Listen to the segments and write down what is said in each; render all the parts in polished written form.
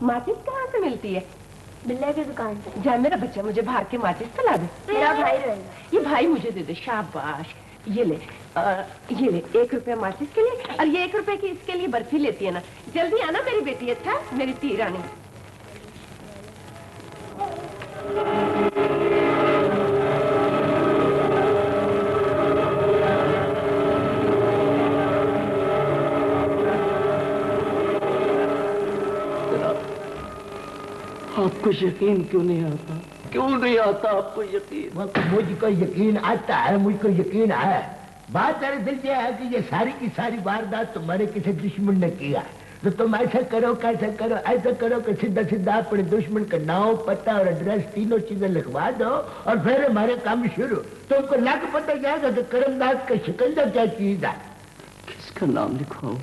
माचिस कहाँ से मिलती है? बिल्ले की दुकान से। जा मेरा बच्चा मुझे बाहर के माचिस पिला दे। मेरा भाई रहेगा। ये भाई मुझे दे दे। शाबाश। ये ले 1 रुपया माचिस के लिए और ये 1 रुपए की इसके लिए बर्फी लेती है ना। जल्दी आना मेरी बेटी। अच्छा मेरी ती रानी। आपको यकीन क्यों नहीं आता? क्यों नहीं आता आपको यकीन? मुझको यकीन आता है, मुझको यकीन है। बात मेरे दिल से है कि ये सारी की सारी वारदात तुम्हारे किसी दुश्मन ने किया। तो तुम ऐसा करो कैसा करो, ऐसा करो कि सीधा सीधा अपने दुश्मन का नाम, पता और एड्रेस तीनों चीजें लिखवा दो और फिर हमारे काम शुरू। तुमको लग पता जाएगा कि करमदास का शिकंजा क्या चीज है। किसका नाम लिखवाऊं?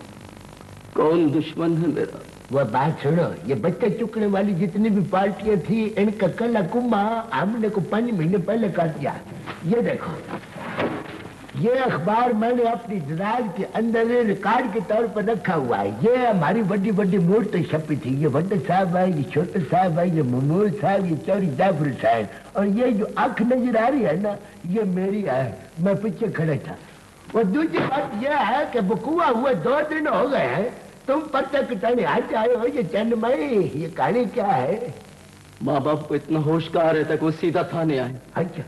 कौन दुश्मन है मेरा? वो बात सुनो, ये बच्चे चुकने वाली जितनी भी पार्टियां थी इनका कला कुम्मा हमने को 5 महीने पहले काट दिया। ये देखो, ये अखबार मैंने अपनी दराज के अंदर रिकॉर्ड के तौर पर रखा हुआ है। ये हमारी बड़ी बड़ी मूर्ति छपी थी। ये बड्डे साहब है, ये छोटे साहब है, ये महमूद साहब, ये चौरी जाफर साहब, और ये जो आंख नजर आ रही है ना, ये मेरी है। मैं पीछे खड़ा था। और दूसरी बात यह है कि बकुआ हुए 2 दिन हो गए हैं, तुम पर्चा कटाने आज आए हो। ये चन्नमई, ये कहानी क्या है? माँ बाप को इतना होश कहाँ रहता कि वो सीधा थाने आए। अच्छा,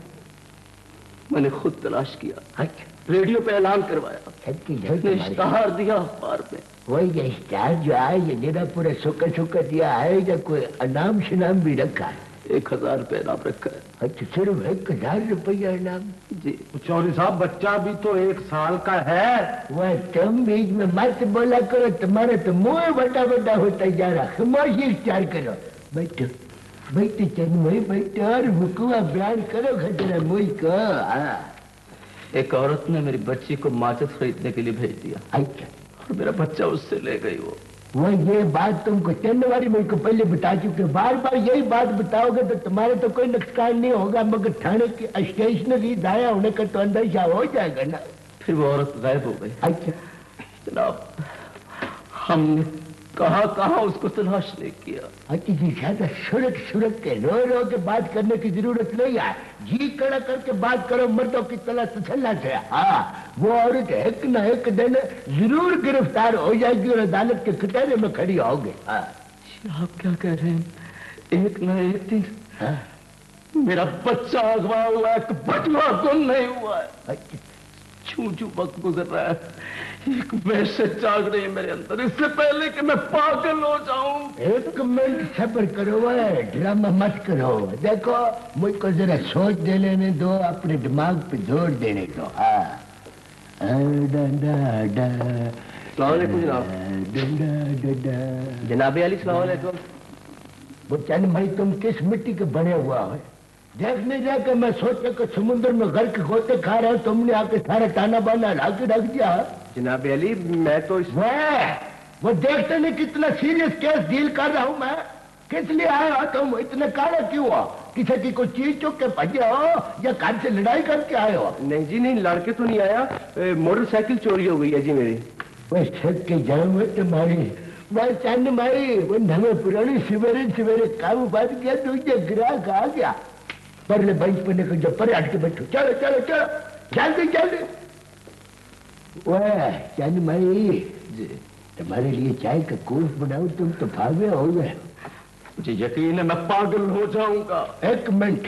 मैंने खुद तलाश किया। अच्छा, रेडियो पे ऐलान करवाया, इश्तहार दिया अखबार में। वही ये इश्तहार जो है, ये मेरा पूरा सुखा सुखा दिया है या कोई अनाम शनाम भी रखा है? 1000 रुपये इनाम रखा है। अच्छा, सिर्फ 1000 रुपया इनाम? जी। चौधरी साहब, बच्चा भी तो 1 साल का है। वह तुम बीच में मत बोला करो, तुम्हारा तो मुंह बड़ा बड़ा होता जा रहा। खामोशी इख्तियार करो। बैठो बैठो चन्नमई, बैठो और बकुआ बयान करो खतरा मुझ को। एक औरत ने मेरी बच्ची को माचिस खरीदने के लिए भेज दिया। अच्छा, और मेरा बच्चा उससे ले गई। वो ये बात तुमको चंदवारी मेरे को पहले बता चुके। बार बार यही बात बताओगे तो तुम्हारे तो कोई नुकसान नहीं होगा, मगर थाने की स्टेशनरी दाया होने का तो अंदाजा हो जाएगा ना। फिर वो औरत गायब हो गई। अच्छा जनाब, हमने कहाँ उसको तलाश नहीं किया। अच्छा जी, ज्यादा सुरख सुरख के रो के बात करने की जरूरत नहीं है। जी कड़ा करके बात करो, मर्दों की तरह तसल्ला से। हाँ, वो औरत एक न एक दिन जरूर गिरफ्तार हो जाएगी और अदालत के कटहरे में खड़ी होगी। हाँ। आप क्या कह रहे हैं? एक न एक दिन? हाँ? मेरा बच्चा अगवा हुआ है, बचवा गुम नहीं हुआ है। अच्छा, छू वक्त गुजर रहा है, एक वैसे जाग रही है मेरे अंदर, इससे पहले कि मैं पागल हो जाऊं। 1 मिनट सब्र करो, ड्रामा मत करो। देखो, मुझको जरा सोच दे लेने दो, अपने दिमाग पे जोर देने दो। जनाबे अली सलाम अलैकुम। वो चंद भाई, तुम किस मिट्टी के बने हुआ है? देखने जाके मैं सोचा कि समुद्र में घर के गोते खा रहे हो, तुमने आके सारा ताना बाना लाके रख दिया। जनाबे अली, मैं तो वो देखते नहीं कितना सीरियस केस डील कर रहा हूँ मैं। किस लिए आए हो तुम? इतने काले क्यों हो? किसी की कोई चीज चुक के भजे हो या घर से लड़ाई करके आए हो? नहीं जी नहीं, लड़के तो नहीं आया, मोटरसाइकिल चोरी हो गई है जी मेरी। वह छत के जाम में तुम्हारी, वह चंद भाई, वो हमें पुरानी सवेरे सवेरे काम बात किया, तुझे ग्राहक आ गया। परले बेंच पर निकल जाओ, पर हट के बैठो। चलो चलो चलो, जल्दी जल्दी। वह चंद भाई, तुम्हारे लिए चाय का कूफ बनाऊं, तुम तो भागे हो गए। मुझे यकीन है मैं पागल हो जाऊंगा। 1 मिनट,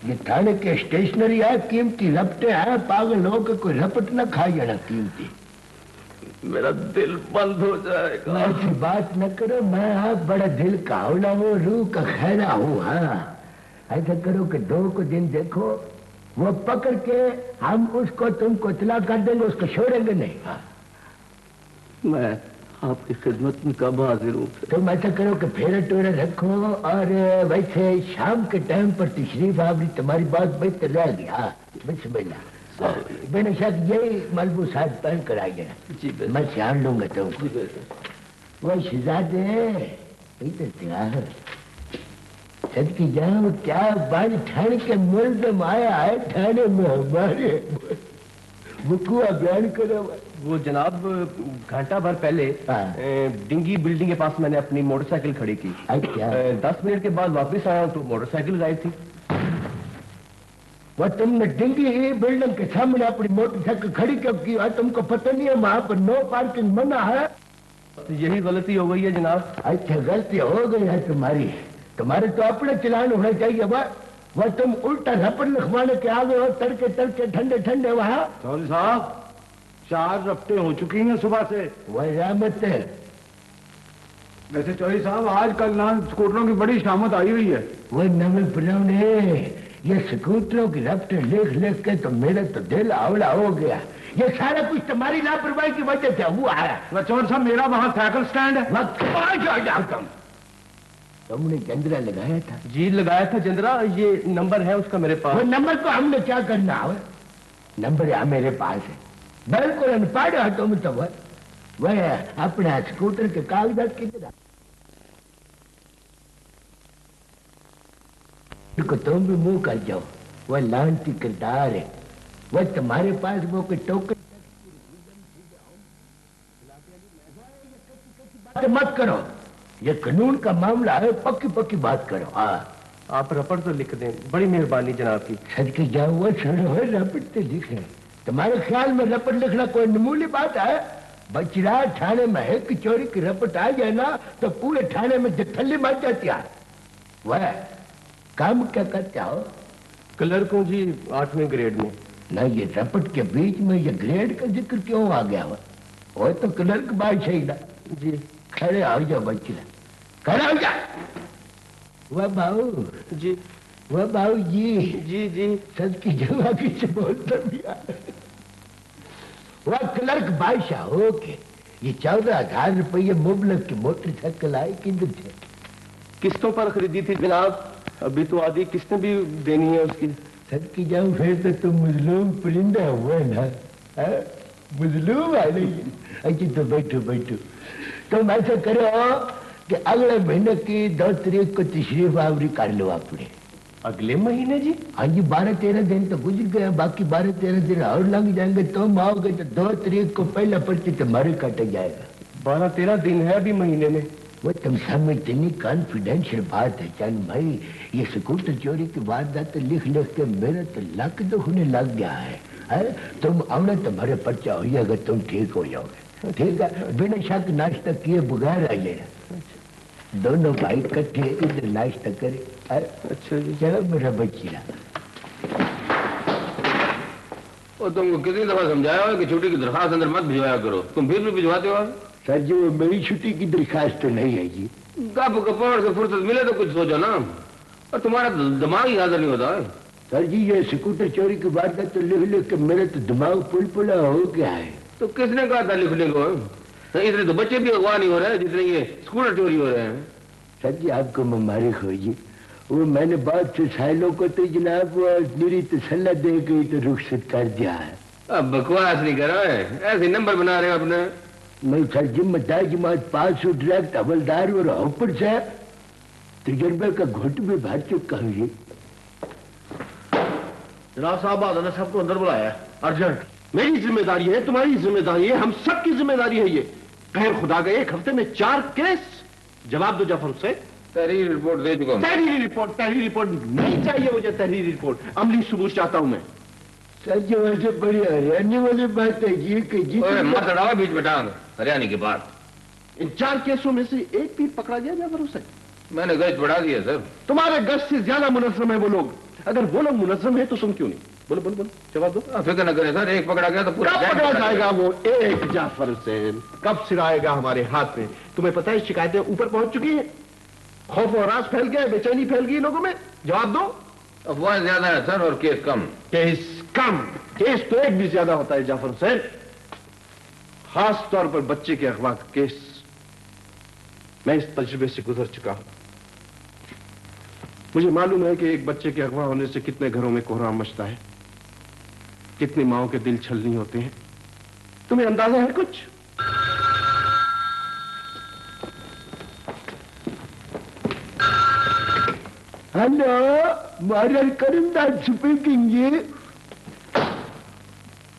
ये थाने के स्टेशनरी है, कीमती रपटे हैं, पागल होकर कोई रपट न खा जाना कीमती। मेरा दिल बंद हो जाएगा। ऐसी बात न करो, मैं आप बड़ा दिल का हौला हूँ, रूह का खैरा हूँ। हाँ, ऐसा करो कि 2 को दिन देखो, वो पकड़ के हम उसको तुमको इतला कर देंगे, उसको छोड़ेंगे नहीं। हाँ। मैं आपकी खिदमत में कब हाजिर हूँ? तुम ऐसा करो कि फेरा टोरा रखो, और वैसे शाम के टाइम पर तशरीफ आवरी, तुम्हारी बात बेहतर रहेगी। हाँ, बिस्मिल्लाह। बिना शक यही मलबूसात पहन कर आ गया, मैं ध्यान लूंगा तुमको। वो शहजादे सदकी जाओ, क्या बन ठन के मुल्ज़म आया है थाने में हमारे। बुकुआ बयान करो, वो जनाब घंटा भर पहले हाँ। डिंगी बिल्डिंग के पास मैंने अपनी मोटरसाइकिल खड़ी की। अच्छा। 10 मिनट के बाद वापस आया तो मोटरसाइकिल गायब थी। वो तुमने डिंगी बिल्डिंग के सामने अपनी मोटरसाइकिल खड़ी क्यों की? तुमको पता नहीं है वहां पर नो पार्किंग मना है? तो यही गलती हो गई है जनाब। अच्छा, गलती हो गई है तुम्हारी। तुम्हारे तो अपने चलान होना चाहिए। वह तुम उल्टा रपट लिखवाने के आगे हो, तड़के तड़के ठंडे ठंडे वहां। चौधरी साहब 4 रफ्ते हो चुकी हैं सुबह से। वह रहमत है। वैसे चौधरी साहब आजकल ना स्कूटरों की बड़ी शामत आई हुई है। वह नवे पुराने ये स्कूटरों की रफ्ते लिख लिख के तो मेरा तो दिल आवड़ा हो गया। ये सारा कुछ तुम्हारी लापरवाही की वजह से हुआ है। चौधरी साहब मेरा वहां साइकिल स्टैंड है। वक्त कहाँ जा जाओ तुमने जंदरा लगाया था? जी लगाया था जंदरा। ये नंबर है उसका मेरे पास। वो नंबर को हमने क्या करना है? नंबर है मेरे पास है। बिल्कुल अनपढ़ हो तुम तो। वह अपना स्कूटर के कागजात किधर को तुम भी मुंह कर जाओ। वह लांटी किरदार है। वह तुम्हारे पास वो कोई टोकन बात मत करो। ये कानून का मामला है, पक्की पक्की बात करो। हाँ आप रपट तो लिख दें, बड़ी मेहरबानी जनाब की। सच के जाओ वो छोड़ो, रपट तो लिखे। तुम्हारे ख्याल में रपट लिखना कोई मामूली बात है? बचरा थाने में है कि चोरी की रपट आ जाए ना तो पूरे थाने में जथल्ली मच जाती है। वह काम क्या करते हो? क्लर्क हूँ जी 8वें ग्रेड में। ना ये रपट के बीच में ये ग्रेड का जिक्र क्यों आ गया? वो तो क्लर्क बात सही ना जी। खड़े हो जाओ बच्चे, खड़े हो जा। वह बाबू जी। वह बाबू जी जी जी। सच की जगह किसे बोलता भी वह क्लर्क बादशाह हो के ये 14,000 रुपये मुबलक की मोटरसाइकिल आई किधर से? किस्तों पर खरीदी थी जनाब। अभी तो आधी किस्तें भी देनी है उसकी। सच की जाऊं फिर तो तुम मुजलूम परिंदा हुआ ना। मुजलूम आ रही है। अच्छा तो बैठो बैठो। तुम ऐसा करो कि अगले महीने की 2 तारीख को तशरीफ आवरी कर लो अपने। अगले महीने जी? हाँ जी, 12-13 दिन तो गुजर गए, बाकी 12-13 दिन और लग जाएंगे। तुम आओगे तो 2 तारीख को पहला पर्ची तुम्हारे कट जाएगा। 12-13 दिन है अभी महीने में। वो तुम समझते नहीं, कॉन्फिडेंशियल बात है चंद भाई। ये स्कूटर चोरी की वारदात लिख लिख के मेरा तो लक दुखने लग गया है। तुम आओ तुम्हारे पर्चा हो जाएगा, तुम ठीक हो जाओगे। ठीक है, बिना शक नाश्ता किए बगैर आइए। दोनों भाई इकट्ठे इधर नाश्ता करे। अच्छा जी। चलो मेरा बच्चिया। और तुमको कितनी दफा समझाया हो कि छुट्टी की दरखास्त अंदर मत भिजवाया करो, तुम फिर भी भिजवाते हो। सर जी वो मेरी छुट्टी की दरखास्त तो नहीं है जी। गप गपोड़ से फुर्सत मिले तो कुछ सोचो ना। और तुम्हारा दिमाग ही हाजिर नहीं होता है। सर जी ये स्कूटर चोरी की वारदात तो लिख लिख के मेरा तो दिमाग पुलपुला हो गया है। तो किसने कहा था लिखने को? तो इतने तो बच्चे भी अगवा नहीं हो रहे जितने ये स्कूटर चोरी हो रहे हैं। सर जी आपको मुबारक हो जी। वो मैंने बहुत से सालों को तो जनाब मेरी तसल्ला दे गई तो रुखसत कर दिया है। अब बकवास नहीं करो, ऐसे नंबर बना रहे हो अपने। मैं सर जिम्मेदार जमात पास हूँ, डायरेक्ट हवलदार और ऊपर से तजर्बे का घुट भी भर चुका हूँ जी। जनाब साहब अदालत साहब को अंदर बुलाया है अर्जेंट। मेरी जिम्मेदारी है, तुम्हारी जिम्मेदारी है, हम सबकी जिम्मेदारी है ये। खैर खुदा गए 1 हफ्ते में 4 केस। जवाब दो जाफर से। तहरीरी रिपोर्ट दे चुका हूं। तहरीरी रिपोर्ट नहीं चाहिए मुझे। तहरीरी रिपोर्ट अमली सबूत चाहता हूं मैं। सर जी वैसे बड़ी हरियाणी वाली बात है जी कि जी मत लड़ाओ बीच में टांग हरियाणी के बाद। इन 4 केसों में से एक भी पकड़ा गया जाफर हुसैन? मैंने गश्त बढ़ा दी है सर। तुम्हारे गश्त से ज्यादा मुनज़्ज़म है वो लोग। अगर वो लोग मुनज़्ज़म है तो तुम क्यों नहीं? बोलो बोलो बोलो, जवाब दो। फिक्र न करें सर, एक पकड़ा गया तो पूरा कब पकड़ा जाएगा वो एक जाफर हुसैन? कब सिराएगा हमारे हाथ में? तुम्हें पता है शिकायतें ऊपर पहुंच चुकी हैं, खौफ और राज फैल गया, बेचैनी फैल गई लोगों में। जवाब दो। अफवाह ज्यादा है सर और केस कम। केस तो एक भी ज्यादा होता है जाफर हुसैन, खास तौर पर बच्चे के अगवा का केस। मैं इस तजुर्बे से गुजर चुका हूं। मुझे मालूम है कि एक बच्चे के अगवा होने से कितने घरों में कोहराम मचता है, कितनी माओं के दिल छलनी होते हैं। तुम्हें अंदाजा है कुछ? हेलो, मॉडल करीमदार स्पीकिंग जी।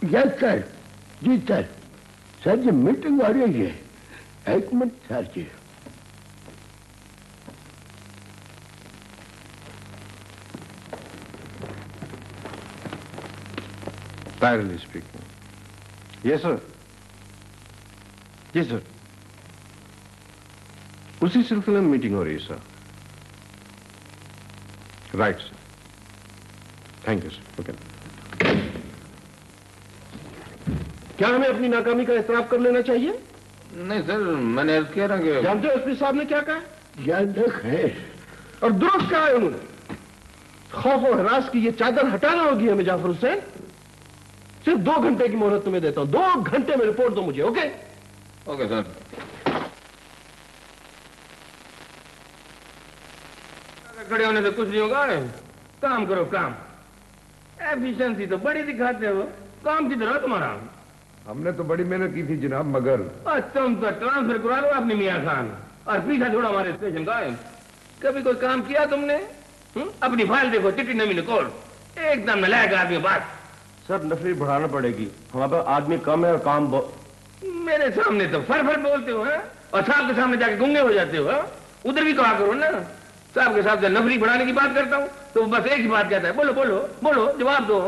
यस सर, जी सर। सर जी मीटिंग हो रही है, एक मिनट सर जी। Parallel speaking. Yes, sir. Yes, sir. उसी सिलसिले में मीटिंग हो रही है sir. Right sir, thank you sir. Okay. क्या हमें अपनी नाकामी का एतराफ कर लेना चाहिए? नहीं सर, मैंने अर्ज किया ना कि जानते हो एसपी साहब ने क्या कहा? जानते हैं और दुरुस्त कहा है उन्होंने। खौफ और हरास की ये चादर हटाना होगी हमें जाफर हुसैन। सिर्फ 2 घंटे की मोहलत तुम्हें देता हूं, 2 घंटे में रिपोर्ट दो मुझे। Okay okay sir. खड़े होने से कुछ नहीं होगा, काम करो काम। एफिशिएंसी तो बड़ी दिखाते हो, काम की तरह तुम्हारा। हमने तो बड़ी मेहनत की थी जनाब, मगर और तुम तो ट्रांसफर करा लो अपने मियां खान और पीछा छोड़ा हमारे स्टेशन का। कभी कोई काम किया तुमने? अपनी फाइल देखो, चिट्ठी नवीन कोड, एकदम नलायक आदमी। बात सर, नफरी बढ़ाना पड़ेगी, हमारे पास आदमी कम है और काम मेरे सामने तो फर फर बोलते हो है? और साहब के सामने जाके गुंगे हो जाते हो है? उधर भी कहा करो ना। साहब के साथ जब नफरी बढ़ाने की बात करता हूं तो बस एक ही बात कहता है, बोलो बोलो बोलो, जवाब दो।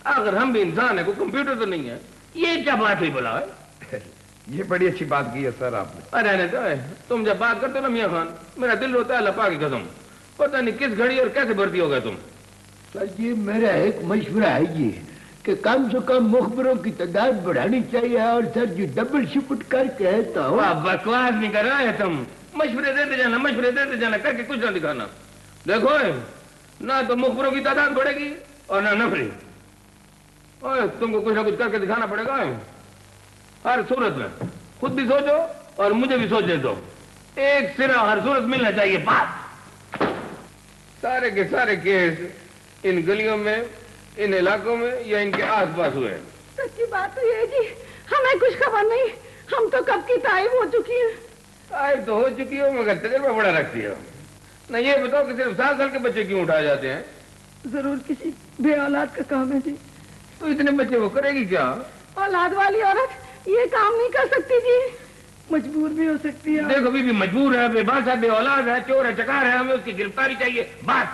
अगर हम भी इंसान है, कोई कंप्यूटर तो नहीं है। ये क्या बात हुई बोला है? ये बड़ी अच्छी बात की है सर आपने। अरे तो है, तुम जब बात करते हो ना मियां खान, मेरा दिल रोता है अल्लाह पाक की कसम। पता नहीं किस घड़ी और कैसे भर्ती हो गए तुम। सर जी मेरा एक मशवरा है ये कि कम से कम मुखबरों की तादाद बढ़ानी चाहिए, और सर जी डबल शिफ्ट करके तो बकवास नहीं कर रहा है तुम। मशवरे देते जाना, मशवरे देते जाना, करके कुछ ना दिखाना। देखो ना तो मुखबरों की तादाद बढ़ेगी और ना नफरी। तुमको कुछ ना कुछ करके दिखाना पड़ेगा हर सूरत में। खुद भी सोचो और मुझे भी सोचने दो। एक सिरा हर सूरत मिलना चाहिए। बात सारे के सारे केस इन गलियों में, इन इलाकों में या इनके आसपास हुए। सच्ची बात तो ये जी, हमें कुछ खबर नहीं। हम तो कब की ताइब हो चुकी है। ताइब तो हो चुकी हो, मगर तजुर्बा बड़ा रखती हो ना। ये बताओ कि सिर्फ 7 साल के बच्चे क्यों उठाए जाते हैं? जरूर किसी बे औलाद का काम है जी। तो इतने बच्चे वो करेगी क्या? औलाद वाली औरत ये काम नहीं कर सकती जी, मजबूर भी हो सकती है। देखो बीबी मजबूर है, बेबास है, बे औलाद है, चोर है, चकार है, हमें उसकी गिरफ्तारी चाहिए। बात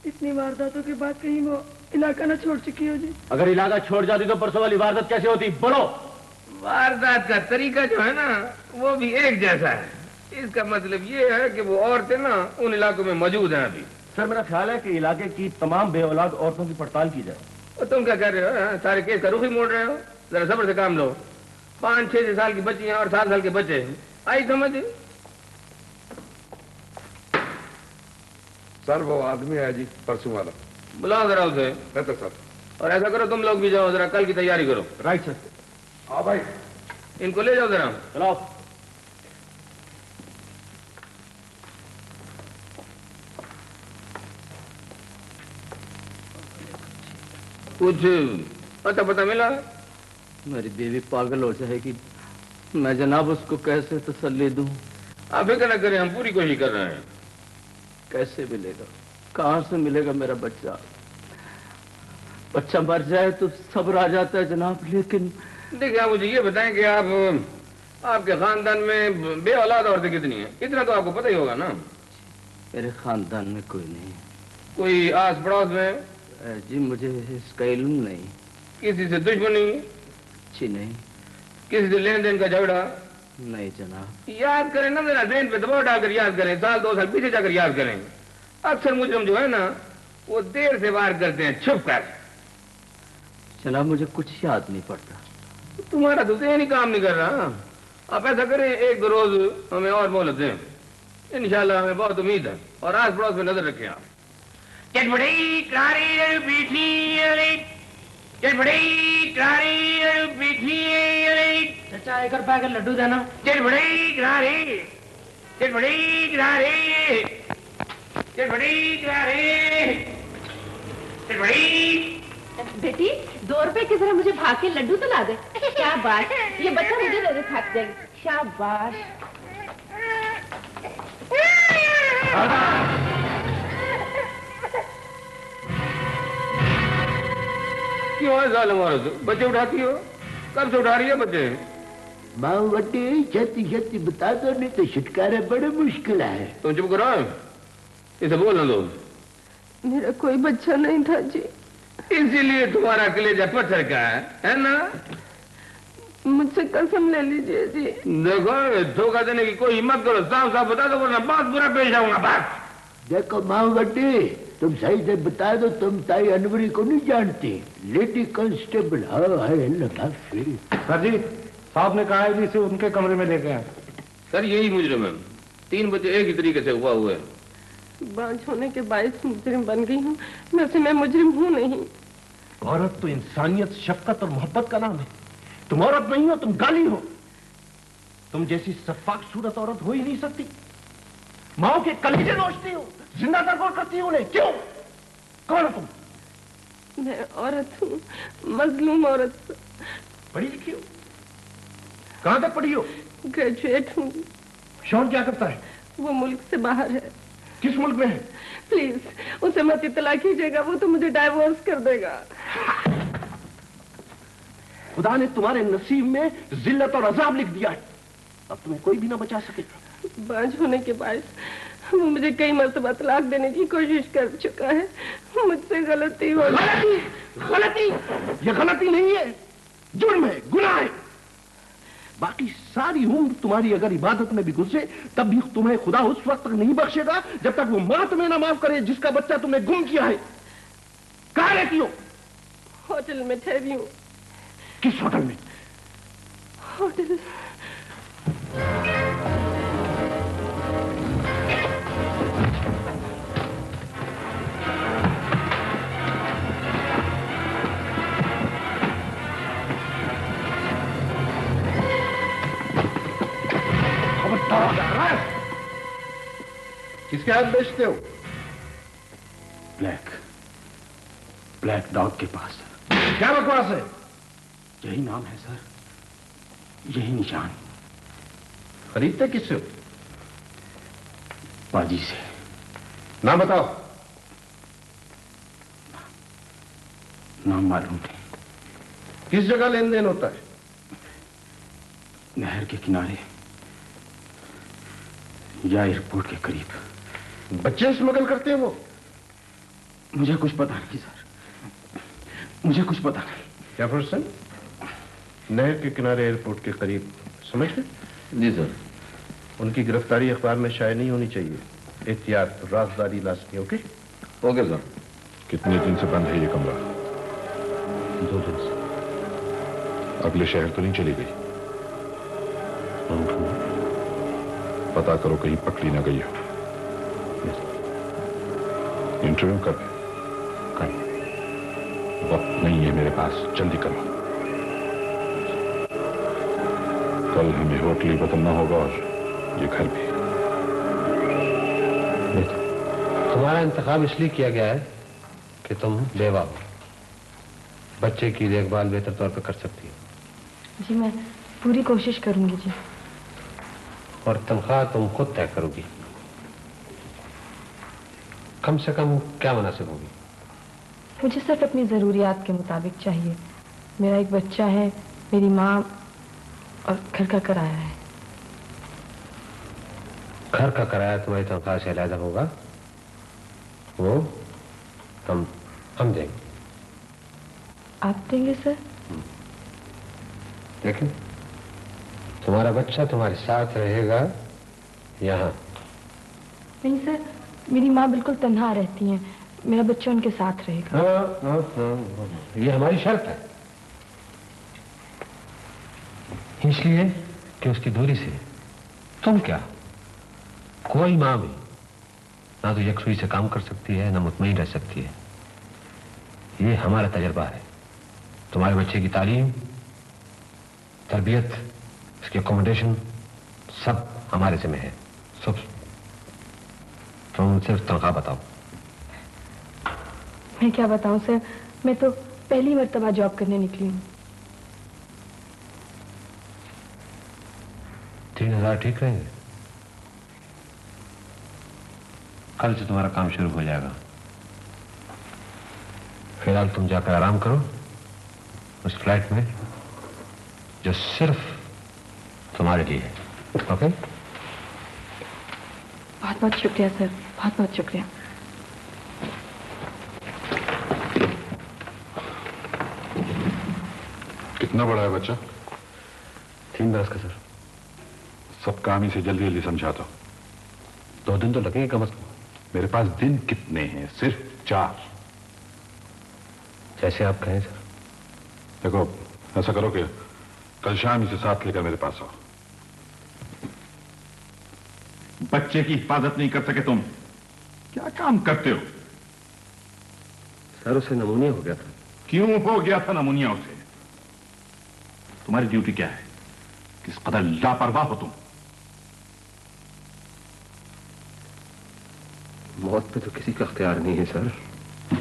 इतनी वारदातों के बाद कहीं वो इलाका न छोड़ चुकी हो जी? अगर इलाका छोड़ जाती तो परसों वाली वारदात कैसे होती? बोलो। वारदात का तरीका जो है ना वो भी एक जैसा है। इसका मतलब ये है कि वो औरतें ना उन इलाकों में मौजूद हैं अभी। सर मेरा ख्याल है कि इलाके की तमाम बेऔलाद औरतों की पड़ताल की जाए। और तुम क्या कर रहे हो? सारे केस का रुख ही मोड़ रहे हो। जरा सब्र से काम लो। 5-6 साल की बच्ची और 7 साल के बच्चे, आई समझ? सर वो आदमी है जी परसों वाला, बुलाओ जरा उसे। तो सर। और ऐसा करो तुम लोग भी जाओ, जरा कल की तैयारी करो। Right sir. हाँ भाई, इनको ले जाओ जरा। चलो। कुछ पता पता मिला? मेरी बीवी पागल हो जाएगी, मैं जनाब उसको कैसे तसल्ली दूं? आप फिक्र न करें, हम पूरी कोशिश कर रहे हैं। कैसे मिलेगा, कहां से मिलेगा मेरा बच्चा? बच्चा मर जाए तो सब्र आ जाता है जनाब, लेकिन देखिए आप मुझे ये बताएं कि आपके खानदान में बे औलाद औरतें कितनी हैं? इतना तो आपको पता ही होगा ना। मेरे खानदान में कोई नहीं। कोई आस पड़ोस में? जी मुझे इसका इल्म नहीं। किसी से दुश्मनी? जी नहीं। किसी से लेन देन का झगड़ा? नहीं जनाब। याद करें ना, मेरा जेन पे दबाव डालकर याद करें, 1-2 साल पीछे जाकर याद करें। अक्सर मुजरम जो है ना वो देर से वार करते हैं, छुप कर। जनाब मुझे कुछ याद नहीं पड़ता। तुम्हारा तो ज़हन ही काम नहीं कर रहा। आप ऐसा करें, 1-2 रोज हमें और मोहलत दें, इंशाल्लाह हमें बहुत उम्मीद है। और आस पड़ोस में नजर रखें आप। चटपटी कारी पीठी, चटपटी कारी पीठी। चाचा 1 रुपए का लड्डू देना। चटपटी कारी, चटपटी कारी, चटपटी कारी, चटपटी। बेटी 2 रुपए की तरह मुझे भाग के लड्डू तो ला दे। शाबाश, ये बच्चा मुझे दे दे, थक जाएगी। शाबाश। क्यों है जालिम औरत, बच्चे उठाती हो? कब से उठा रही है बच्चे? माँ वड्डी छेती छेती बता दो, नहीं तो छुटकारा बड़ा मुश्किल है। तुम चुप करो, इसे बोलना दो। मेरा कोई बच्चा नहीं था जी, इसीलिए तुम्हारा कलेजा पत्थर का है ना? मुझसे कसम ले लीजिए जी। देखो धोखा देने की कोई हिम्मत करो, साफ साफ बता दो वरना बहुत बुरा पेश आऊंगा। बात देखो माँ वड्डी, तुम सही से बता दो, तुम ताई अनवरी को नहीं जानती? लेडी कांस्टेबल है लगा फिर। सर जी, साहब ने कहा है कि इसे उनके कमरे में लेके आए। सर यही मुजरिम है, 3 बच्चे एक ही तरीके से हुआ हुए। बांझ होने के बायस मुजरिम बन गई हूँ, वैसे मैं मुजरिम हूँ नहीं। औरत तो इंसानियत, शफकत और मोहब्बत का नाम है। तुम औरत नहीं हो, तुम गाली हो। तुम जैसी सफाक सूरत औरत हो ही नहीं सकती। माओ के कलीजे नोचती हो, जिंदा दरगोर करती हो उन्हें। क्यों? कौन हो तुम? मैं औरत हूँ, मजलूम औरत। पढ़ी लिखी हो? कहां तक पढ़ी हो? ग्रेजुएट हूँ। शौन क्या करता है? वो मुल्क से बाहर है। किस मुल्क में है? प्लीज उसे मत इत्तला कीजिएगा, वो तो मुझे डाइवोर्स कर देगा। खुदा ने तुम्हारे नसीब में जिल्लत और अजाब लिख दिया है, अब तुम्हें कोई भी ना बचा सकेगा। बांझ होने के बाद वो मुझे कई मर्तबा तलाक देने की कोशिश कर चुका है। मुझसे गलती हो गई। गलती? ये गलती नहीं है, जुर्म है, गुनाह है। बाकी सारी उम्र तुम्हारी अगर इबादत में भी गुजरे, तब भी तुम्हें खुदा उस वक्त तक नहीं बख्शेगा जब तक वो मां तुम्हें ना माफ करे जिसका बच्चा तुमने गुम किया है। कहां रहती हो? होटल में ठहरी हूँ। किस होटल में? होटल किसके हाथ बेचते हो? ब्लैक डॉग के पास। क्या बकवास है? यही नाम है सर, यही निशान। खरीदते किससे हो? बाजी से। नाम बताओ। नाम मालूम नहीं। किस जगह लेन देन होता है? नहर के किनारे या एयरपोर्ट के करीब। बच्चे स्मगल करते हैं वो? मुझे कुछ पता नहीं सर, मुझे कुछ पता नहीं। क्या पर्सन? नहर के किनारे एयरपोर्ट के करीब, समझ गए? जी सर। उनकी गिरफ्तारी अखबार में शाये नहीं होनी चाहिए। एहतियात, राजदारी लाजमी। Okay okay sir. कितने दिन से बंद है ये कमरा? 2 दिन से। अगले शहर तो नहीं चली गई? पता करो कहीं पकड़ी ना गई हो। इंटरव्यू कब है? वक्त नहीं है मेरे पास, जल्दी करो। कल हमें होटल ही बदलना होगा और ये घर भी। तुम्हारा इंतखाब इसलिए किया गया है कि तुम बेवा हो, बच्चे की देखभाल बेहतर तौर पर कर सकती हो। जी मैं पूरी कोशिश करूंगी जी। और तनख्वाह तुम खुद तय करोगी। कम से कम क्या मुनासिब होगी? मुझे सिर्फ अपनी ज़रूरियात के मुताबिक चाहिए। मेरा एक बच्चा है, मेरी माँ और घर का किराया है। घर का किराया तुम्हारी तनख्वाह से अलग होगा, वो हम देंगे। आप देंगे सर? लेकिन तुम्हारा बच्चा तुम्हारे साथ रहेगा यहाँ? नहीं सर, मेरी माँ बिल्कुल तन्हा रहती हैं, मेरा बच्चा उनके साथ रहेगा। हाँ, ये हमारी शर्त है, इसलिए कि उसकी दूरी से तुम क्या, कोई माँ भी ना तो यकसुई से काम कर सकती है, ना मुतमईन रह सकती है। ये हमारा तजर्बा है। तुम्हारे बच्चे की तालीम, तरबियत, इसकी अकोमोडेशन सब हमारे जिम्मे है। सब तुम सिर्फ तनख्वाह बताओ। मैं क्या बताऊं सर, मैं तो पहली मर्तबा जॉब करने निकली हूँ। 3000 ठीक रहेंगे? कल से तुम्हारा काम शुरू हो जाएगा। फिलहाल तुम जाकर आराम करो उस फ्लैट में जो सिर्फ तुम्हारे लिए है। ओके? बहुत बहुत शुक्रिया सर, बहुत बहुत शुक्रिया। कितना बड़ा है बच्चा? 3 बरस का सर। सब काम इसे जल्दी जल्दी समझाता हूं। 2 दिन तो लगेंगे कम से कम। मेरे पास दिन कितने हैं? सिर्फ 4। जैसे आप कहें सर। देखो, ऐसा करो कि कल शाम इसे साथ लेकर मेरे पास आओ। बच्चे की हिफाजत नहीं कर सके तुम, क्या काम करते हो? सर उसे नमूनिया हो गया था। क्यों हो गया था नमूनिया उसे? तुम्हारी ड्यूटी क्या है? किस कदर लापरवाह हो तुम? मौत पे तो किसी का इख्तियार नहीं है सर।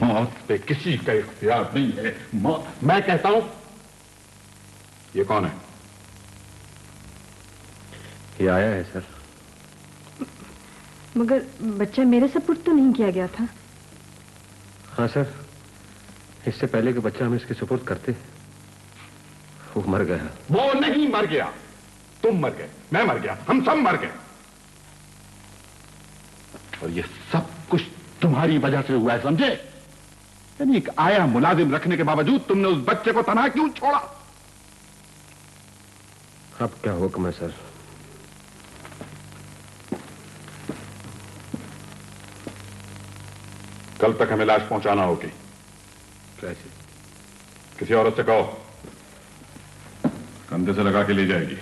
मौत पे किसी का इख्तियार नहीं है। मैं कहता हूं, ये कौन है? ये आया है सर। मगर बच्चा मेरे सपुर्द तो नहीं किया गया था। हाँ सर, इससे पहले कि बच्चा हम इसके सुपुर्द करते वो मर गया। वो नहीं मर गया, तुम मर गए, मैं मर गया, हम सब मर गए। और ये सब कुछ तुम्हारी वजह से हुआ है, समझे? यानी एक आया मुलाजिम रखने के बावजूद तुमने उस बच्चे को तनहा क्यों छोड़ा? अब क्या हुक्म है सर? कल तक हमें लाश पहुंचाना होगी। कैसे? किसी औरत से कहो, कंधे से लगा के ले जाएगी।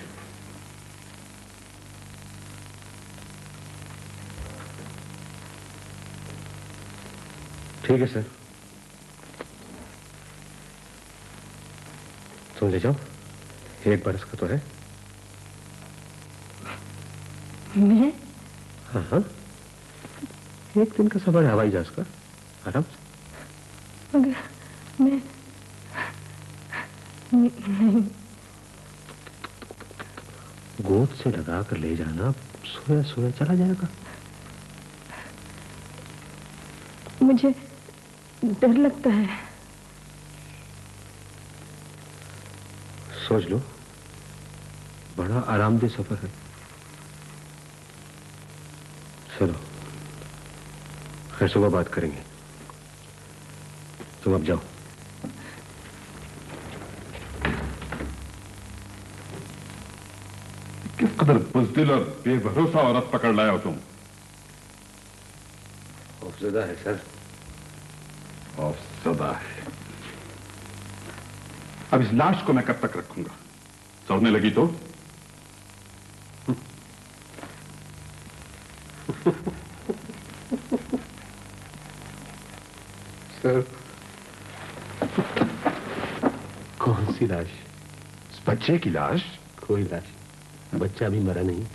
ठीक है सर, तुम ले जाओ। 1 बरस का तो है। मैं? हाँ हाँ, 1 दिन का सफर है हवाई जहाज का, आराम से। मगर मैं नहीं। गोद से लगा कर ले जाना, सोया सोया चला जाएगा। मुझे डर लगता है। सोच लो, बड़ा आरामदेह सफर है। चलो, फिर सुबह बात करेंगे। तुम अब जाओ। किस कदर बुज़दिल और बेभरोसा औरत पकड़ लाया हो तुम। खौफज़दा है सर। खौफज़दा है। अब इस लाश को मैं कब तक रखूंगा? सड़ने लगी तो? सर, कौन सी लाश? इस बच्चे की लाश? कोई लाश, बच्चा अभी मरा नहीं।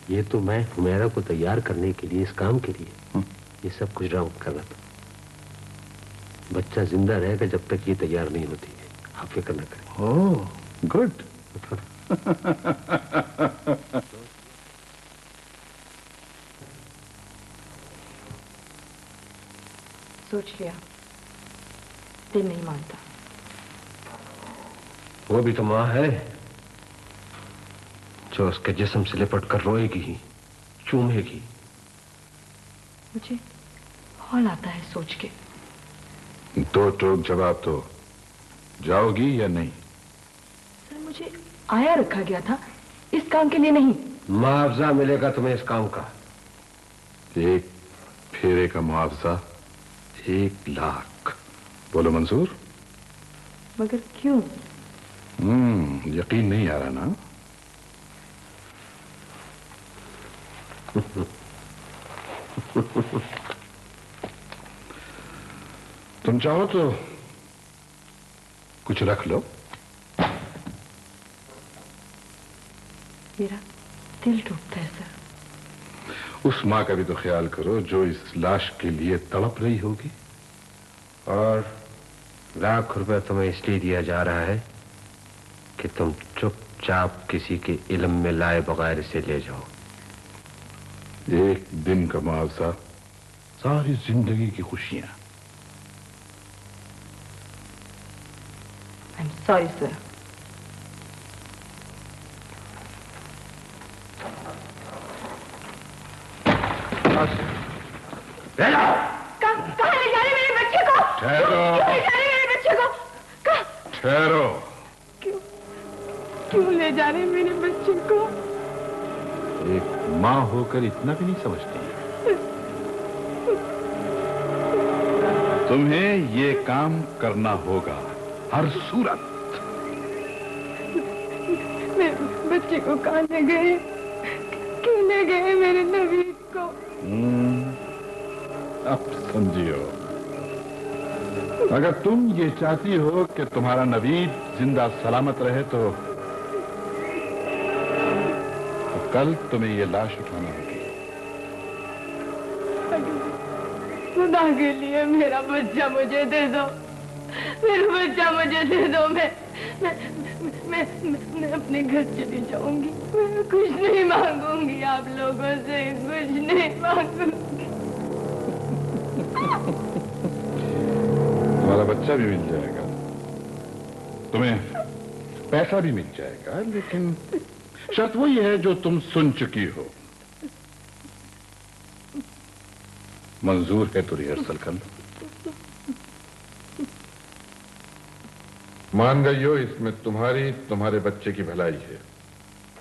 ये तो मैं हुमैरा को तैयार करने के लिए, इस काम के लिए ये सब कुछ राउंड कर रहा था। बच्चा जिंदा रहेगा जब तक ये तैयार नहीं होती है, आप फिक्र न करें। ओह, गुड। सोच लिया, दिल नहीं मानता। वो भी तो माँ है जो उसके जिस्म से लिपट कर रोएगी ही, चूमेगी। मुझे हौल आता है सोच के। 2 टोक जवाब तो, जाओगी या नहीं? सर, मुझे आया रखा गया था, इस काम के लिए नहीं। मुआवजा मिलेगा तुम्हें इस काम का। 1 फेरे का मुआवजा 1 लाख। बोलो मंसूर? मगर क्यों? यकीन नहीं आ रहा ना? तुम चाहो तो कुछ रख लो। मेरा दिल टूटता है सर। उस माँ का भी तो ख्याल करो जो इस लाश के लिए तड़प रही होगी। और लाख रुपए तुम्हें इसलिए दिया जा रहा है कि तुम चुपचाप किसी के इल्म में लाए बगैर इसे ले जाओ। 1 दिन का मुआवजा, सारी जिंदगी की खुशियां। I am sorry sir. ठहरो। क्यों ले जा रहे मेरे बच्चे को? एक माँ होकर इतना भी नहीं समझती। तुम्हें ये काम करना होगा हर सूरत। मेरे बच्चे को कहाँ ले गए? क्यों ले गए मेरे नवीद को? अब समझियो, अगर तुम ये चाहती हो कि तुम्हारा नवीद जिंदा सलामत रहे तो कल तुम्हें ये लाश उठाना होगी। खुदा के लिए मेरा बच्चा मुझे दे दो, मेरा बच्चा मुझे दे दो। मैं अपने घर चली जाऊंगी। मैं कुछ नहीं मांगूंगी आप लोगों से, कुछ नहीं मांगूंगी। तुम्हारा बच्चा भी मिल जाएगा, तुम्हें पैसा भी मिल जाएगा, लेकिन शर्त वही है जो तुम सुन चुकी हो। मंजूर है तो रिहर्सल कर लो। मान गई हो, इसमें तुम्हारी तुम्हारे बच्चे की भलाई है,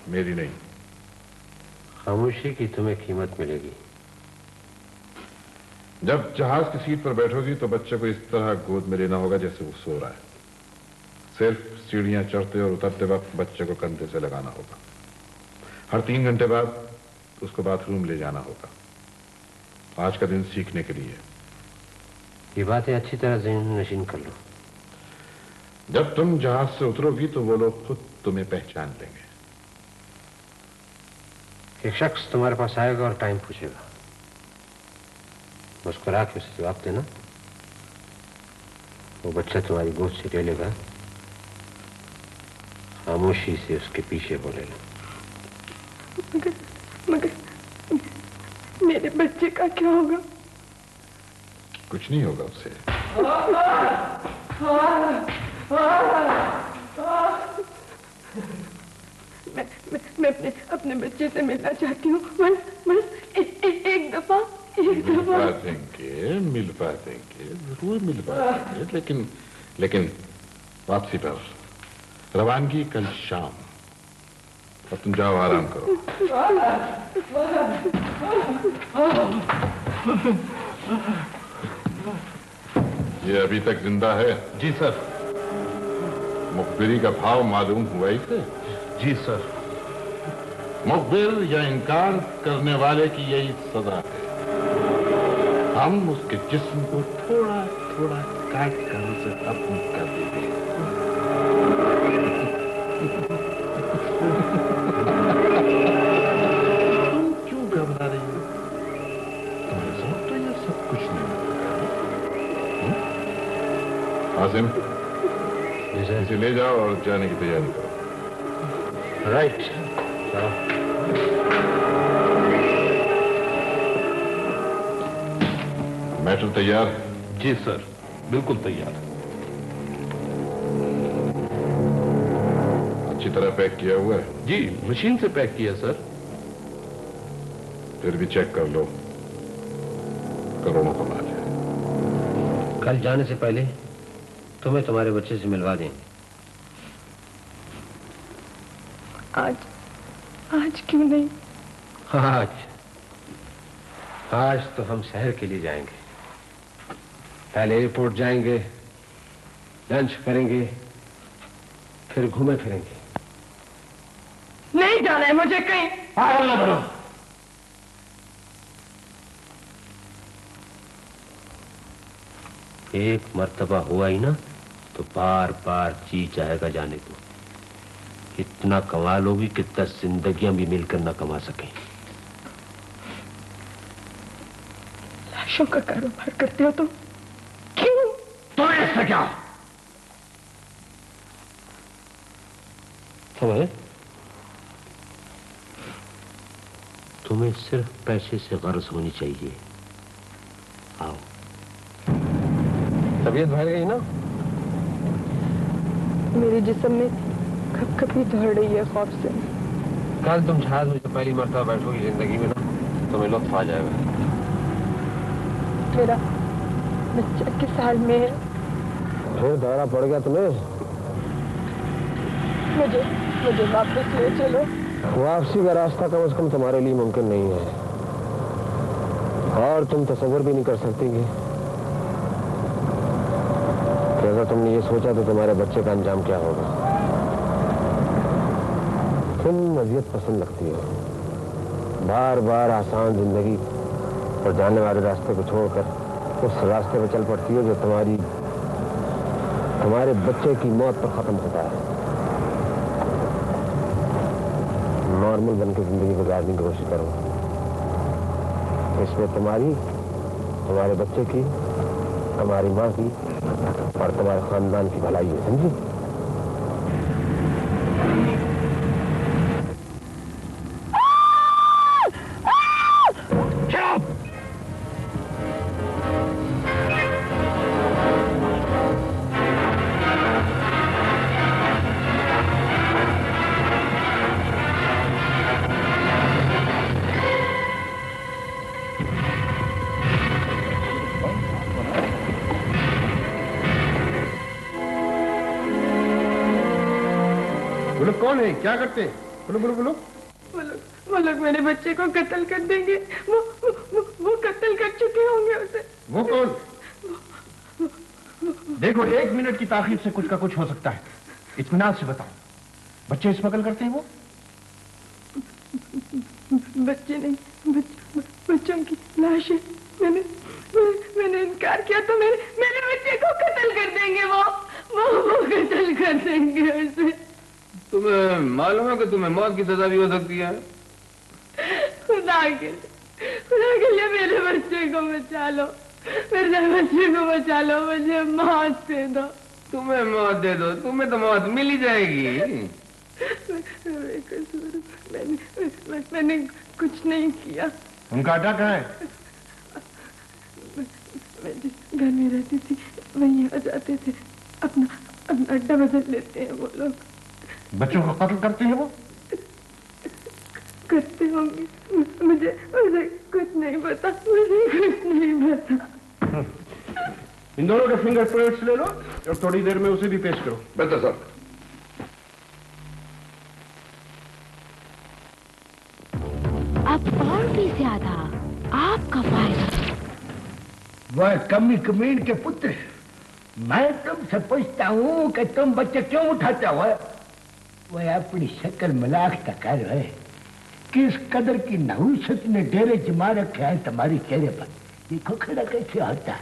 मेरी नहीं। खामोशी की तुम्हें कीमत मिलेगी। जब जहाज की सीट पर बैठोगी तो बच्चे को इस तरह गोद में लेना होगा जैसे वो सो रहा है। सिर्फ सीढ़ियां चढ़ते और उतरते वक्त बच्चे को कंधे से लगाना होगा। हर 3 घंटे बाद उसको बाथरूम ले जाना होगा। आज का दिन सीखने के लिए। ये बातें अच्छी तरह ज़हन नशीन कर लो। जब तुम जहाज से उतरोगी तो वो लोग खुद तुम्हें पहचान लेंगे। एक शख्स तुम्हारे पास आएगा और टाइम पूछेगा। मुस्कुरा के उसे जवाब देना। वो बच्चा तुम्हारी गोद से ले लेगा, खामोशी से उसके पीछे बोलेगा। मगर मेरे बच्चे का क्या होगा? कुछ नहीं होगा उससे। मैं अपने बच्चे से मिलना चाहती हूँ। बस एक दफा। मिल पाएंगे, जरूर मिल पाएंगे, लेकिन वापसी पर रवानगी कल शाम। अब तुम जाओ, आराम करो। ये अभी तक जिंदा है? जी सर। मुखबिरी का भाव मालूम हुआ इसे? जी सर। मुखबिर या इनकार करने वाले की यही सजा है। हम उसके जिस्म को थोड़ा थोड़ा काट कर उसे खत्म कर देंगे। तुम क्यों घबरा रही हो? तुम्हारे साथ तो ये सब कुछ नहीं होगा। आसिम, इसे ले जाओ और जाने की तैयारी करो। राइट। मैटर तैयार है? जी सर, बिल्कुल तैयार। अच्छी तरह पैक किया हुआ है? जी, मशीन से पैक किया सर। फिर भी चेक कर लो, करोड़ों का माल है। कल जाने से पहले तुम्हें तुम्हारे बच्चे से मिलवा देंगे। आज क्यों नहीं? आज तो हम शहर के लिए जाएंगे। पहले एयरपोर्ट जाएंगे, लंच करेंगे, फिर घूमे फिरेंगे। नहीं जाना है मुझे कहीं। पागल ना बनो। एक मर्तबा हुआ ही ना तो बार बार जी चाहेगा जाने को। इतना कमा लोगी कि 10 जिंदगियां भी मिलकर ना कमा सकें। लाशों का कारोबार करते हो तो क्यों? तो ऐसा क्या? समझे? तुम्हें सिर्फ पैसे से गर्ज होनी चाहिए। आओ। तबीयत बढ़ गई ना? मेरे जिस्म में कभी दौड़ रही है खौफ से। कल तुम जहाज में पहली मरतबा बैठोगी जिंदगी में ना, तुम्हें लुत्फ आ जाएगा। मेरा बच्चा किस हाल में है? फिर दौरा पड़ गया तुम्हें? मुझे वापस ले चलो। वापसी का रास्ता कम से कम तुम्हारे लिए मुमकिन नहीं है, और तुम तसव्वुर भी नहीं कर सकती कि अगर तुमने ये सोचा तो तुम्हारे बच्चे का अंजाम क्या होगा। तुम अजियत पसंद लगती हो, बार बार आसान जिंदगी और जाने वाले रास्ते को छोड़कर उस रास्ते पर चल पड़ती हो जो तुम्हारे बच्चे की मौत पर खत्म होता है। नॉर्मल बनकर जिंदगी गुजारने की कोशिश करो, इसमें तुम्हारे बच्चे की, तुम्हारी माँ की और तुम्हारे खानदान की भलाई है, समझी? वो लोग कौन है, क्या करते हैं? बोलो बोलो बोलो। वो लोग मेरे बच्चे को कत्ल कर देंगे। वो कत्ल कर चुके होंगे उसे। वो कौन? देखो, 1 मिनट की ताखीर से कुछ का कुछ हो सकता है। इत्मीनान से बताओ, बच्चे स्मगल करते हैं वो? बच्चे नहीं, बच्चों की लाश है। मैंने इनकार किया तो मेरे बच्चे को कत्ल कर देंगे। वो कत्ल कर देंगे उसे। तुम्हें मालूम है कि तुम्हें मौत की सजा भी हो सकती है? खुदा के लिए मेरे बच्चे को बचा लो, मेरे बच्चे को बचा लो, मुझे मौत दे दो। तुम्हें मौत दे दो? तुम्हें तो मौत मिल ही जाएगी। मैंने कुछ नहीं किया। उनका अड्डा कहाँ है? मैं जिस घर में रहती थी वहीं आ जाते थे। अपना अड्डा बदल लेते हैं वो लोग। बच्चों को कत्ल करते हैं वो? करते होंगे, मुझे कुछ नहीं पता, इन दोनों के फिंगर प्रिंट्स ले लो और थोड़ी देर में उसे भी पेश करो। बेहतर साहब। अब और भी ज्यादा आपका फायदा। वह कमी कमीन के पुत्र, मैं तुमसे पूछता हूँ कि तुम बच्चे क्यों उठाते हो? वह अपनी शक्ल मलाखता कर है। किस कदर की नहुसत ने डेरे जमा रखे हैं तुम्हारे चेहरे पर। देखो खड़ा कैसे होता है।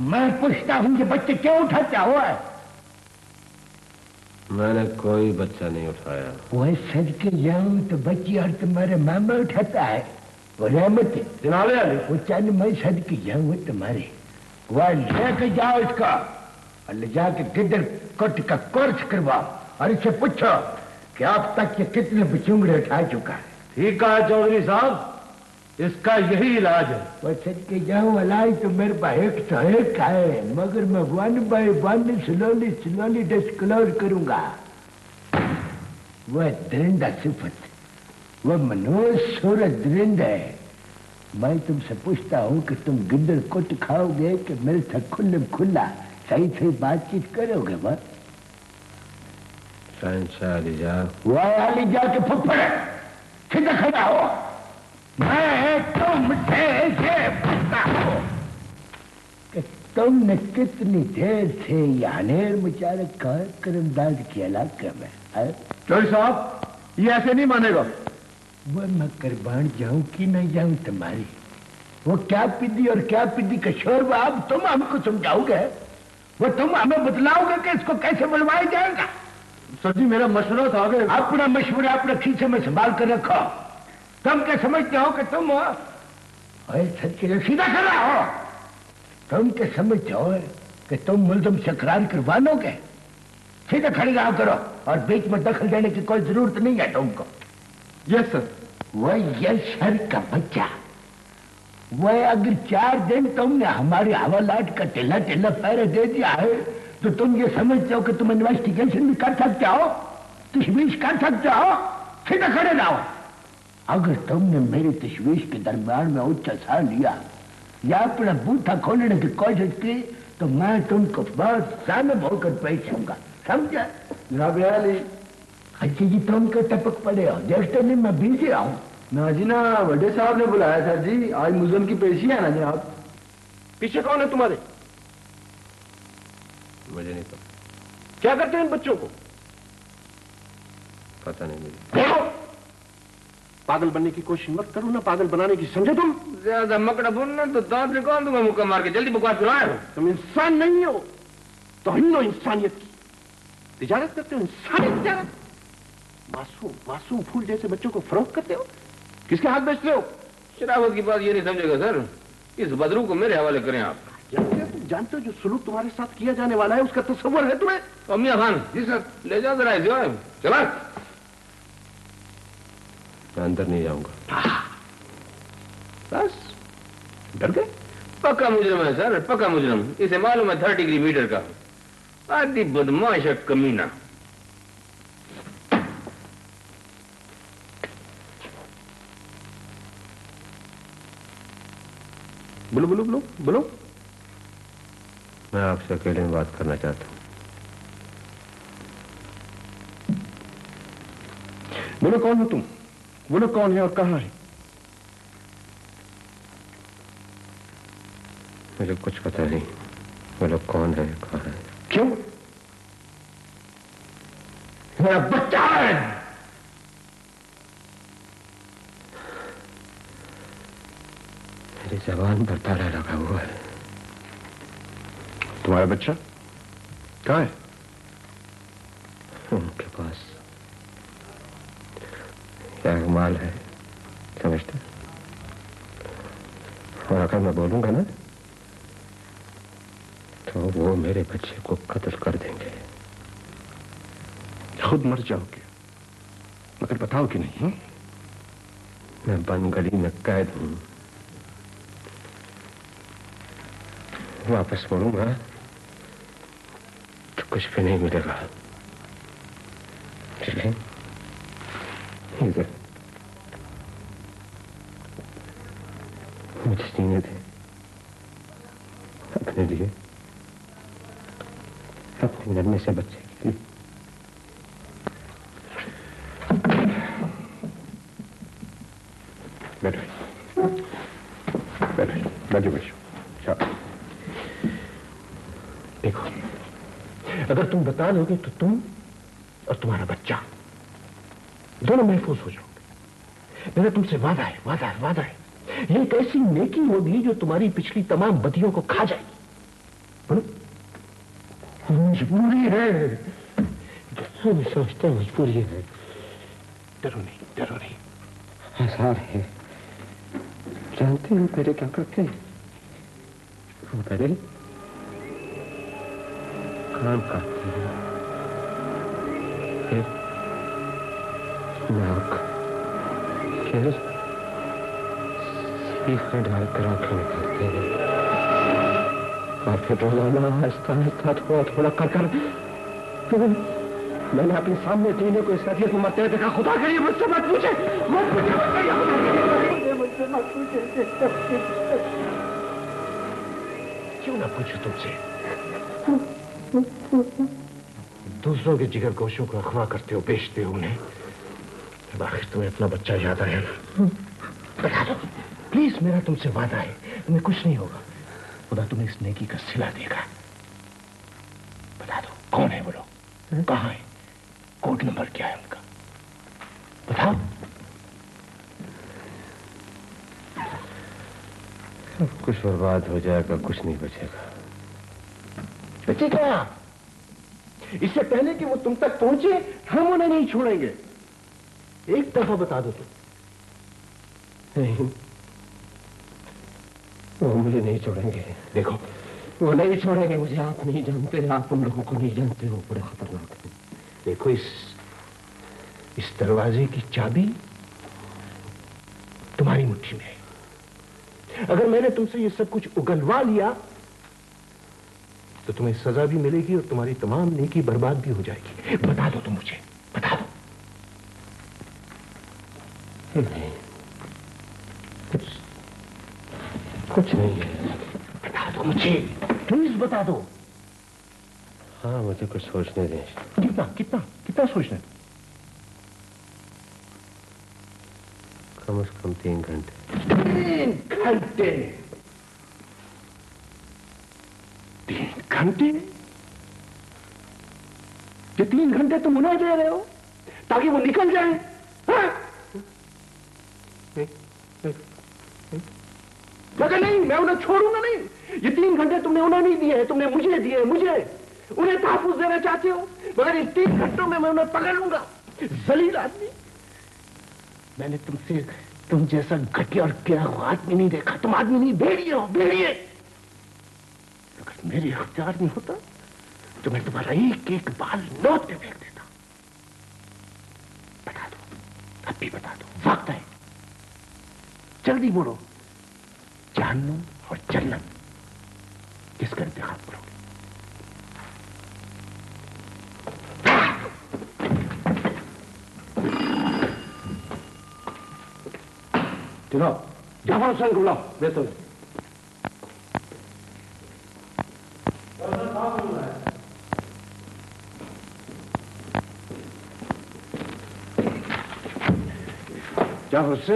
मैं पूछता हूँ कि बच्चे क्यों उठाते हो? मैंने कोई बच्चा नहीं उठाया। वह सदके जाऊं तो बच्ची और तुम्हारे मामा उठाता है। वो रहमत वो चल मैं सदके जाऊं तुम्हारे। वह लेके जाओ इसका और ले जाके गिद्दर कट का कोर्स करवाओ और इसे पूछो कि अब तक ये कितने बचुंगड़े उठा चुका है। ठीक है चौधरी साहब, इसका यही इलाज है। वो सदके जाऊं इलाज तो मेरे पास 101 है, मगर मैं 1 by 1 स्लोली डिस्क्लोज करूंगा। वह दरिंदा सिफत, वह मनोज सूरत दरिंद है। मैं तुमसे पूछता हूँ कि तुम गिद्दर कुट खाओगे कि मेरे साथ खुला सही बातचीत करोगे? वह वाली जाके फुफड़ सीधा खड़ा हो। मैं तुमसे ये पूछता हूँ कि तुमने कितनी देर से यानेर मुचारक का करमदाद के इलाके में है? चौधरी साहब, ये ऐसे नहीं मानेगा। वो मैं कुर्बान जाऊं कि नहीं जाऊं तुम्हारी? वो क्या पिद्दी और क्या पिद्दी का शोर, अब तुम हमको समझाओगे? वो तुम हमें बतलाओगे कि इसको कैसे बुलवाया जाएगा? सर जी, मेरा मशवरा था। अपना मशवरा अपने खीसे में संभाल कर रखो। तुम क्या समझते हो कि तुम सच्चे सीधा कर रहा हो? तुम क्या समझते हो कि तुम मुल्ज़िम से इकरार करवा लोगे? सीधा खड़े रहा करो और बीच में दखल देने की कोई जरूरत नहीं है तुमको। Yes sir. वह यशर का बच्चा, वह अगर 4 दिन तुमने हमारे हवालात का टिल्ला पैरे दे दिया है तो तुम ये समझते हो कि तुम इन्वेस्टिगेशन भी कर सकते हो, तशवीश कर सकते हो? सीधा खड़े रहो। अगर तुमने मेरी तशवीश के दरमियान में उच्च सा लिया या अपना बूथा खोलने की कोशिश की तो मैं तुमको बहुत जालिम होकर पेश आऊंगा। समझा? जनाब याली अच्छी जी तुम क्यों टपक पड़े हो? देखते नहीं मैं बिजी आऊं। ना जी ना, बड़े साहब ने बुलाया था जी, आज मुजरम की पेशी है ना जनाब। पीछे कौन है तुम्हारे? मुझे नहीं पता। क्या करते हैं इन बच्चों को? पता नहीं मुझे। देखो, पागल बनने की कोशिश मत करो ना, पागल बनाने की समझे तुम। ज्यादा मकड़ा बोलना तो दांत निकाल दूंगा मुक्का मार के। जल्दी बकवास सुनाए। तुम इंसान नहीं हो, तौहीन हो इंसानियत की। तिजारत करते हो, इंसानियत तिजारत। मासूम फूल जैसे बच्चों को फरोख्त करते हो। किसके हाथ बेचते हो? शराबत की बात ये नहीं समझेगा सर, इस बदरू को मेरे हवाले करें आप। जानते हो जो सुलूक तुम्हारे साथ किया जाने वाला है उसका तस्वर है तुम्हें? अमिया खान जी सर, ले जाओ जरा इसे। चला, मैं अंदर नहीं जाऊंगा। बस डर गए? पक्का मुजरम है सर, पक्का मुजरम। इसे मालूम है 30 डिग्री मीटर का। आदि बदमाश है कमीना। बोलो बोलो बोलो बोलो। मैं आपसे अकेले में बात करना चाहता हूं। बोलो कौन हो तुम? बोलो कौन है और कहां है? मुझे कुछ पता नहीं। बोलो कौन है, कहां है? क्यों? मेरा बच्चा है। मेरी जबान पर ताला लगा हुआ है। तुम्हारा बच्चा कहां है? उनके पास यह माल है, समझते? और अगर मैं बोलूंगा ना तो वो मेरे बच्चे को कत्ल कर देंगे। खुद मर जाओगे मगर बताओगे नहीं? मैं बंद गली में कैद हूं। वापस मुड़ूंगा तो कुछ भी नहीं मिलेगा। चलिए इधर मुझे जीने दे, अपने लिए, अपने नन्हे से बच्चे के लिए। बैठो बैठो बैठो बैठो। देखो, अगर तुम बता दोगे तो तुम और तुम्हारा बच्चा दोनों महफूज हो जाओगे। मेरा तुमसे वादा है, वादा है, वादा है। ये एक ऐसी नेकी होगी जो तुम्हारी पिछली तमाम बदियों को खा जाएगी। बोलो, मजबूरी है। हम सोचते हैं मजबूरी है। डरो नहीं, डरो नहीं। आसार है। जानते हैं पहले क्या करते हैं? वो पहले काम करते हैं, फिर नाक, फिर सीखें डालकर आंखें निकालते हैं, और फिर रोजाना आहिस्ता आहिस्ता थोड़ा थोड़ा कर मैंने अपने सामने जीने को इस नदिया को मरते हुए देखा। खुदा करिए मुझसे मत पूछे, मत पूछे, मुझसे मत पूछे। क्यों ना पूछो तुमसे? दूसरों के जिगर गोशों को अगवा करते हो, बेचते हो उन्हें। जब आखिर तुम्हें अपना बच्चा याद आया ना, बता दो प्लीज। मेरा तुमसे वादा है, तुम्हें कुछ नहीं होगा। खुदा तुम्हें इस नेकी का सिला देगा। बता दो कौन है वो लोग, कहां है, कोड नंबर क्या है उनका, बताओ। सब कुछ बर्बाद हो जाएगा, कुछ नहीं बचेगा। बचेगा? इससे पहले कि वो तुम तक पहुंचे हम उन्हें नहीं छोड़ेंगे। एक दफा बता दो तुम। नहीं, वो मुझे नहीं छोड़ेंगे। देखो, वो नहीं छोड़ेंगे मुझे। आप नहीं जानते, आप उन लोगों को नहीं जानते, वो बड़े खतरनाक है। देखो, इस दरवाजे की चाबी तुम्हारी मुट्ठी में है। अगर मैंने तुमसे ये सब कुछ उगलवा लिया तो तुम्हें सजा भी मिलेगी और तुम्हारी तमाम नेकी बर्बाद भी हो जाएगी। बता दो तुम मुझे, बता दो। नहीं, कुछ नहीं है। बता दो मुझे, प्लीज बता दो। हाँ, मुझे कुछ सोचने दें। कितना कितना कितना सोचना? कम से कम 3 घंटे। 3 घंटे? 3 घंटे? ये 3 घंटे तुम उन्हें दे रहे हो ताकि वो निकल जाए? हाँ? मगर नहीं, मैं उन्हें छोड़ूंगा नहीं। ये 3 घंटे तुमने उन्हें नहीं दिए हैं, तुमने मुझे दिए। मुझे उन्हें तहफ़्फ़ुज़ देना चाहते हो, मगर इन 3 घंटों में मैं उन्हें पकड़ लूंगा। ज़लील आदमी, मैंने तुम जैसा घटिया और गिरा हुआ आदमी नहीं देखा। तुम आदमी नहीं, भेड़िए हो, भेड़िए। अगर मेरे इख्तियार में होता तो मैं तुम्हारा एक एक बाल नोट पे फेंक देता। बता दो, अब भी बता दो, वक्त है, जल्दी बोलो। जहन्नुम और जन्नत, किसका इंतखाब करोगे? चलो, जाफर हुसैन को बुलाओ। बेहतर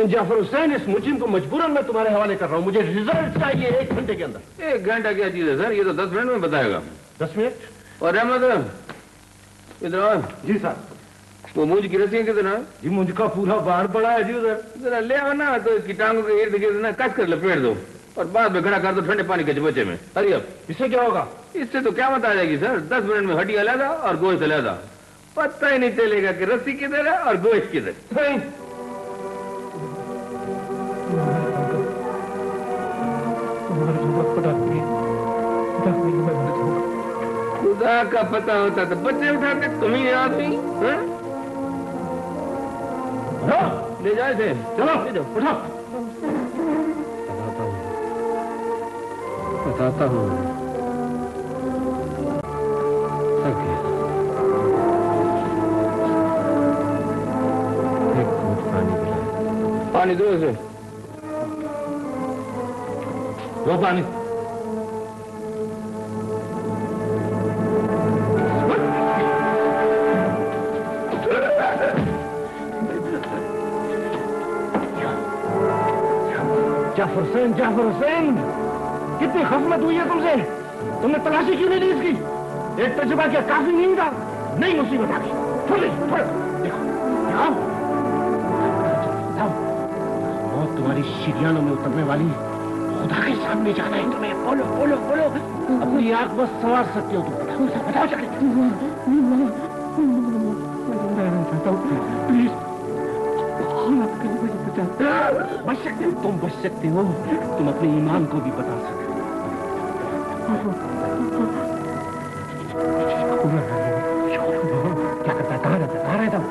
जाफर हुसैन, इस मुजिम को मजबूरन मैं तुम्हारे हवाले कर रहा हूं। मुझे रिजल्ट चाहिए 1 घंटे के अंदर। 1 घंटा क्या चीज है सर, ये तो 10 मिनट में बताएगा। 10 मिनट? और रहमत इधर आओ। जी साहब। वो मुझ की रस्सियां किधर है? जी मुझ का पूरा बाहर पड़ा है जी उधर। जरा ले आओ ना, तो इसकी टांगों के इर्द गिर्द ना कस कर लपेट दो और बाद में खड़ा कर दो ठंडे पानी के चबच्चे में। अरे अब इससे क्या होगा? इससे तो क्या बता जाएगी सर, 10 मिनट में हड्डी अलहदा और गोश्त अलहदा। पता ही नहीं चलेगा कि रस्सी किधर है और गोश्त किधर। खुदा का पता होता तो बच्चे उठाते, तुम ही आदमी ले जाए थे। चलो ले जाओ, उठाओ। बताता हूँ। एक घूंट पानी पिलाए। पानी दो इसे। दो पानी। जाफर हुसैन, कितनी खफमत हुई है तुमसे? तुमने तलाशी क्यों नहीं दी इसकी? एक तजुर्बा क्या काफी नहीं था? नई मुसीबत आ गई। देखो मौत तुम्हारी शिरियानों में उतरने वाली, खुदा के सामने जाना है तुम्हें। बोलो बोलो बोलो, अपनी आंख बस संवार सकते हो तुम। बताओ प्लीज। बच सकते हो तुम, बच सकते हो तुम। अपने ईमान को भी बता सकते हो। क्या करता है? कहाँ रहता है? कहाँ रहता है?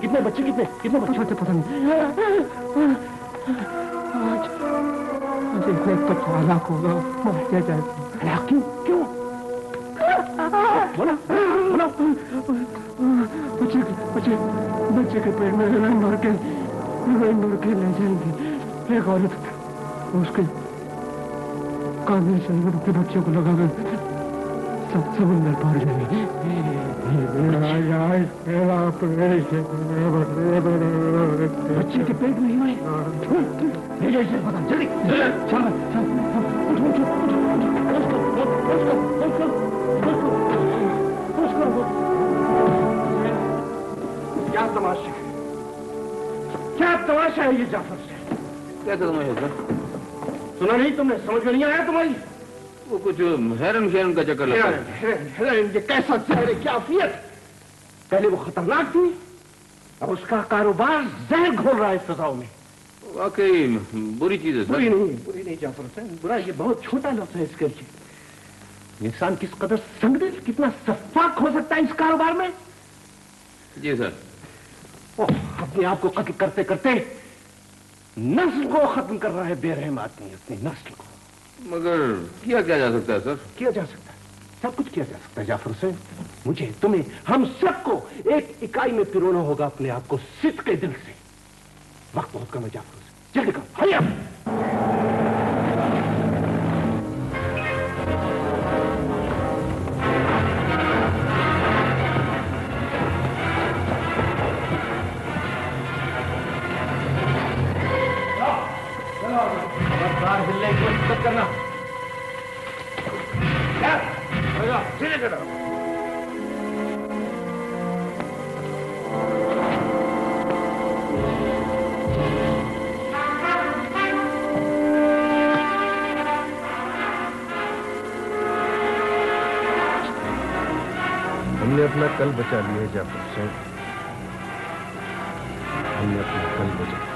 कितने बच्चे? कितने बच्चे होते पता नहीं। आज इतने तो हलाक होगा, मार दिया जाएगा। क्यों क्यों? बोला बोला। बच्चे के पेट में मर के ले जाएंगे। एक औरत उसके कानून से के बच्चे को लगा कर सब समुंदर पार जाएंगे। बच्चे के पेट में ही ले जाए पता जल्दी। क्या तमाशा है? क्या तमाशा है ये जाफर से? क्या तमाशा सर? सुना नहीं तुमने? समझ में नहीं आया तुम्हारी? वो कुछ हेरन का चक्कर लगा। हेरन ये कैसा जहर है, क्या अफियत? पहले वो खतरनाक थी, अब उसका कारोबार जहर घोल रहा है फिजाओं में। वाकई बुरी चीज है सर। बुरी नहीं जाफर हुसैन, बुरा ये बहुत छोटा लफ्ज है इसके लिए। इंसान किस कदर संगदिल, कितना सफाक हो सकता है इस कारोबार में। जी सर। अपने आप को कत्ल करते करते नस्ल को खत्म कर रहा है बेरहम आदमी, अपनी नस्ल को। मगर किया क्या जा सकता है सर? किया जा सकता है, सब कुछ किया जा सकता है जाफर हुसैन। मुझे, तुम्हें, हम सबको एक इकाई में पिरोना होगा अपने आप को सिद्ध के दिल से। वक्त बहुत कम है जाफर हुसैन, जल्दी करो, हरी अप। बाहर हिलने की कोशिश मत करना। सीधे चलो। हमने अपना कल बचा लिया जाफर साहब, हमने अपना कल बचा।